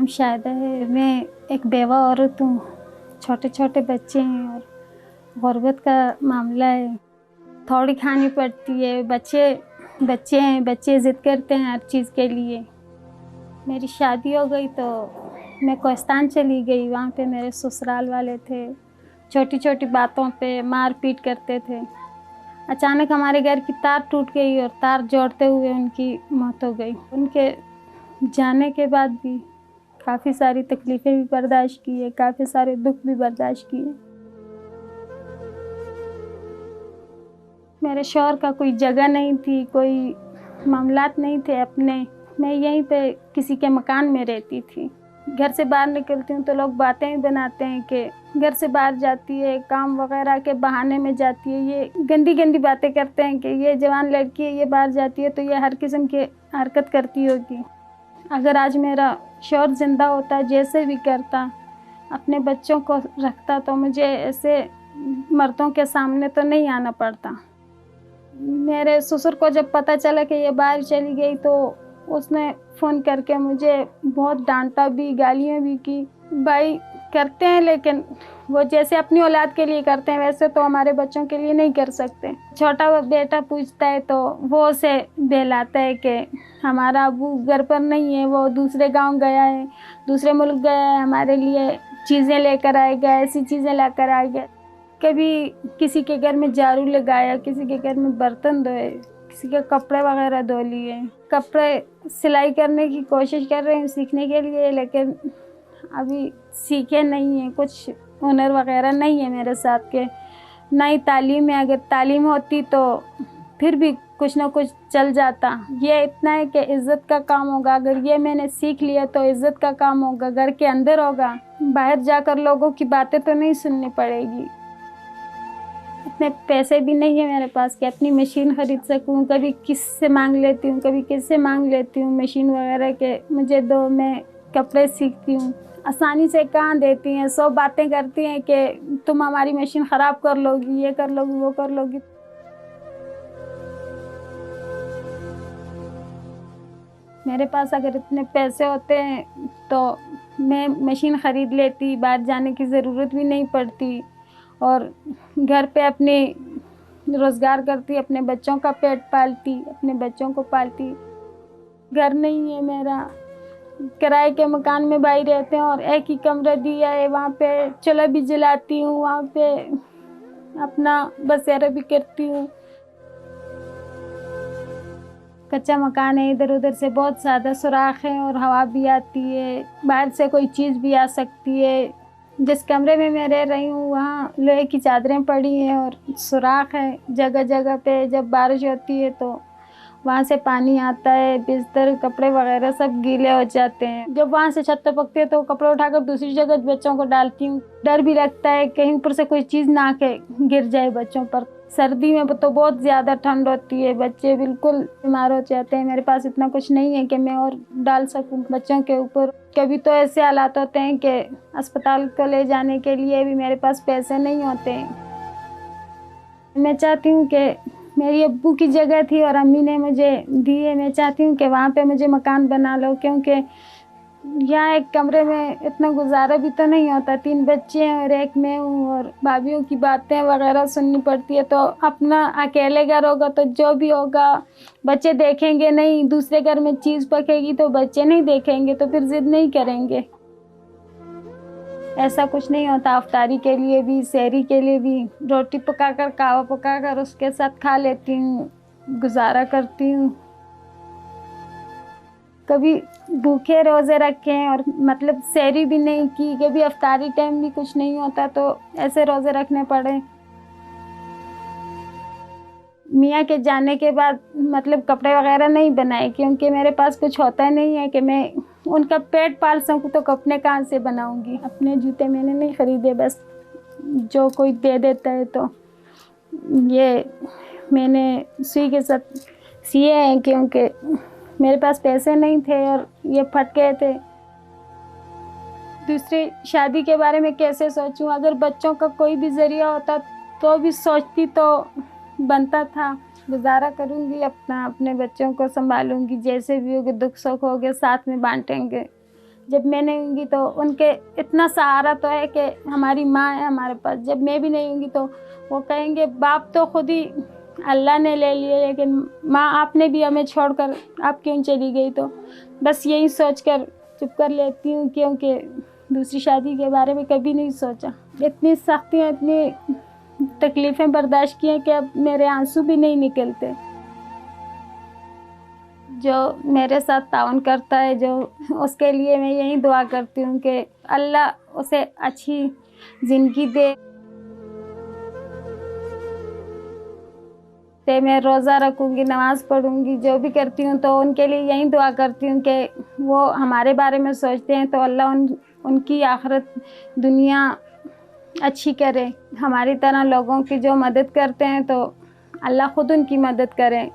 शाहिदा है। मैं एक बेवा औरत हूँ, छोटे छोटे बच्चे हैं और गुर्बत का मामला है। थोड़ी खानी पड़ती है, बच्चे हैं, बच्चे ज़िद करते हैं हर चीज़ के लिए। मेरी शादी हो गई तो मैं कोहिस्तान चली गई। वहाँ पे मेरे ससुराल वाले थे, छोटी छोटी बातों पे मार पीट करते थे। अचानक हमारे घर की तार टूट गई और तार जोड़ते हुए उनकी मौत हो गई। उनके जाने के बाद भी काफ़ी सारी तकलीफ़ें भी बर्दाश्त की है, काफ़ी सारे दुख भी बर्दाश्त किए। मेरे शौहर का कोई जगह नहीं थी, कोई मामलात नहीं थे अपने। मैं यहीं पे किसी के मकान में रहती थी। घर से बाहर निकलती हूँ तो लोग बातें ही बनाते हैं कि घर से बाहर जाती है, काम वगैरह के बहाने में जाती है। ये गंदी गंदी बातें करते हैं कि ये जवान लड़की है, ये बाहर जाती है तो ये हर किस्म की हरकत करती होगी। अगर आज मेरा शौहर ज़िंदा होता, जैसे भी करता, अपने बच्चों को रखता, तो मुझे ऐसे मर्दों के सामने तो नहीं आना पड़ता। मेरे ससुर को जब पता चला कि ये बाहर चली गई तो उसने फ़ोन करके मुझे बहुत डांटा भी, गालियाँ भी की। भाई करते हैं लेकिन वो जैसे अपनी औलाद के लिए करते हैं वैसे तो हमारे बच्चों के लिए नहीं कर सकते। छोटा बेटा पूछता है तो वो उसे बहलाता है कि हमारा अबू घर पर नहीं है, वो दूसरे गांव गया है, दूसरे मुल्क गया है, हमारे लिए चीज़ें लेकर आएगा, ऐसी चीज़ें लेकर आएगा। कभी किसी के घर में झाड़ू लगाया, किसी के घर में बर्तन धोए, किसी के कपड़े वगैरह धो लिए। कपड़े सिलाई करने की कोशिश कर रहे हैं सीखने के लिए, लेकिन अभी सीखे नहीं हैं। कुछ हुनर वगैरह नहीं है मेरे साथ के, ना ही तालीम है। अगर तालीम होती तो फिर भी कुछ ना कुछ चल जाता। ये इतना है कि इज़्ज़त का काम होगा। अगर ये मैंने सीख लिया तो इज़्ज़त का काम होगा, घर के अंदर होगा। बाहर जाकर लोगों की बातें तो नहीं सुननी पड़ेगी। इतने पैसे भी नहीं है मेरे पास कि अपनी मशीन ख़रीद सकूं। कभी किससे मांग लेती हूँ, कभी किससे मांग लेती हूँ मशीन वगैरह के मुझे दो, मैं कपड़े सीखती हूँ। आसानी से कहाँ देती हैं, सब बातें करती हैं कि तुम हमारी मशीन ख़राब कर लोगी, ये कर लोगी, वो कर लोगी। मेरे पास अगर इतने पैसे होते हैं तो मैं मशीन ख़रीद लेती, बाहर जाने की ज़रूरत भी नहीं पड़ती और घर पे अपने रोज़गार करती, अपने बच्चों का पेट पालती, अपने बच्चों को पालती। घर नहीं है मेरा, किराए के मकान में भाई रहते हैं और एक ही कमरा दिया है। वहाँ पे चूल्हा भी जलाती हूँ, वहाँ पे अपना बसेरा भी करती हूँ। कच्चा मकान है, इधर उधर से बहुत ज़्यादा सुराख है और हवा भी आती है, बाहर से कोई चीज़ भी आ सकती है। जिस कमरे में मैं रह रही हूँ वहाँ लोहे की चादरें पड़ी हैं और सुराख है जगह जगह पे। जब बारिश होती है तो वहाँ से पानी आता है, बिस्तर कपड़े वगैरह सब गीले हो जाते हैं। जब वहाँ से छत टपकती है तो कपड़े उठाकर दूसरी जगह बच्चों को डालती हूँ। डर भी लगता है कहीं ऊपर से कोई चीज़ ना आके गिर जाए बच्चों पर। सर्दी में तो बहुत ज़्यादा ठंड होती है, बच्चे बिल्कुल बीमार हो जाते हैं। मेरे पास इतना कुछ नहीं है कि मैं और डाल सकूं बच्चों के ऊपर। कभी तो ऐसे हालात होते हैं कि अस्पताल को ले जाने के लिए भी मेरे पास पैसे नहीं होते हैं। मैं चाहती हूँ कि मेरी अब्बू की जगह थी और अम्मी ने मुझे दी है, मैं चाहती हूँ कि वहाँ पे मुझे मकान बना लो, क्योंकि यहाँ एक कमरे में इतना गुजारा भी तो नहीं होता। 3 बच्चे हैं और एक मैं हूँ और भाभीयों की बातें वगैरह सुननी पड़ती है। तो अपना अकेले घर होगा तो जो भी होगा बच्चे देखेंगे नहीं, दूसरे घर में चीज़ पकेगी तो बच्चे नहीं देखेंगे तो फिर ज़िद नहीं करेंगे। ऐसा कुछ नहीं होता। अफ्तारी के लिए भी, सहरी के लिए भी रोटी पकाकर, कहवा पकाकर उसके साथ खा लेती हूँ, गुजारा करती हूँ। कभी भूखे रोज़े रखे हैं और मतलब सहरी भी नहीं की, कभी अफ्तारी टाइम भी कुछ नहीं होता तो ऐसे रोज़े रखने पड़े। मियाँ के जाने के बाद मतलब कपड़े वगैरह नहीं बनाए, क्योंकि मेरे पास कुछ होता नहीं है कि मैं उनका पेट पाल सकूँ। तो कपड़े कहाँ से बनाऊँगी? अपने जूते मैंने नहीं ख़रीदे, बस जो कोई दे देता है तो ये मैंने सुई के साथ सिए हैं, क्योंकि मेरे पास पैसे नहीं थे और ये फट गए थे। दूसरी शादी के बारे में कैसे सोचूं? अगर बच्चों का कोई भी ज़रिया होता तो भी सोचती तो बनता था। गुजारा करूंगी अपना, अपने बच्चों को संभालूंगी, जैसे भी होगे दुख सुख होगे साथ में बांटेंगे। جب میں نہیں ہوں گی تو ان کے اتنا سہارا تو ہے کہ ہماری ماں ہے ہمارے پاس. جب میں بھی نہیں ہوں گی تو وہ کہیں گے باپ تو خود ہی اللہ نے لے لیے لیکن ماں آپ نے بھی ہمیں چھوڑ کر آپ کیوں چلی گئی. تو بس یہی سوچ کر چپ کر لیتی ہوں کیونکہ دوسری شادی کے بارے میں کبھی نہیں سوچا. اتنی سختیاں اتنی تکلیفیں برداشت کی ہیں کہ اب میرے آنسو بھی نہیں نکلتے. جو میرے ساتھ تعاون کرتا ہے جو اس کے لیے میں یہی دعا کرتی ہوں کہ اللہ اسے اچھی زندگی دے. میں روزہ رکھوں گی, نماز پڑھوں گی, جو بھی کرتی ہوں تو ان کے لیے یہی دعا کرتی ہوں کہ وہ ہمارے بارے میں سوچتے ہیں تو اللہ ان کی آخرت دنیا اچھی کرے. ہماری طرح لوگوں کی جو مدد کرتے ہیں تو اللہ خود ان کی مدد کرے.